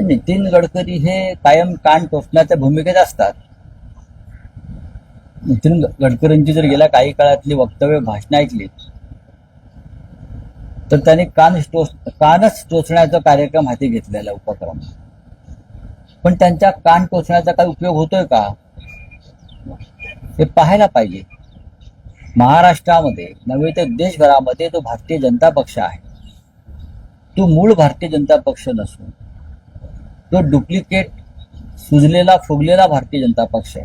नितीन गडकरी हे कायम कान टोचण्याच्या भूमिकेत असतात. नितीन गडकरींची जर गेल्या काही काळातली वक्तव्य भाषणं ऐकली तर त्यांनी कानच टोचण्याचा कार्यक्रम हाती घेतलेला उपक्रम. पण त्यांच्या कान टोचण्याचा काही उपयोग होतोय का हे पाहायला पाहिजे. महाराष्ट्रामध्ये नव्हे तर देशभरामध्ये तो भारतीय जनता पक्ष आहे. तो मूळ भारतीय जनता पक्ष नसून तो डुप्लिकेट सुजलेला फुगलेला भारतीय जनता पक्ष आहे.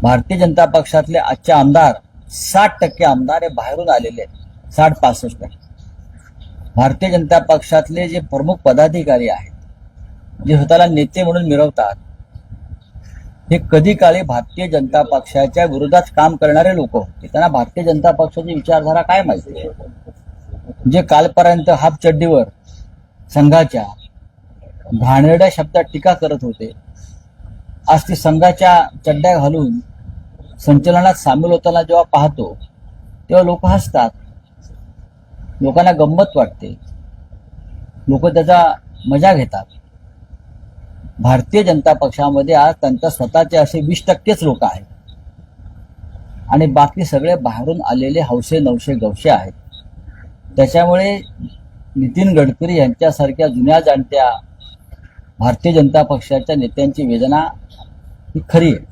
भारतीय जनता पक्षातले आजचे आमदार 60% आमदार हे बाहेरून आलेले आहेत. 60-65%. भारतीय जनता पक्षातले जे प्रमुख पदाधिकारी आहेत जे स्वतःला नेते म्हणून मिरवतात हे कधी काळी भारतीय जनता पक्षाच्या विरोधात काम करणारे लोक होते. त्यांना भारतीय जनता पक्षाची विचारधारा काय माहिती. जे कालपर्यंत हाफ चड्डीवर संघाच्या घाणेरड्या शब्दात टीका करत होते आज ते संघाच्या चड्ड्या घालून संचलनात सामील होताना जेव्हा पाहतो तेव्हा लोक हसतात. लोकांना गंमत वाटते. लोक त्याचा मजा घेतात. भारतीय जनता पक्षामध्ये आज त्यांच्या स्वतःचे असे 20%च लोक आहेत आणि बाकी सगळे बाहेरून आलेले हौसे नवसे गवसे आहेत. त्याच्यामुळे नितीन गडकरी यांच्यासारख्या जुन्या जाणत्या भारतीय जनता पक्षाच्या नेत्यांची वेदना ही खरी आहे.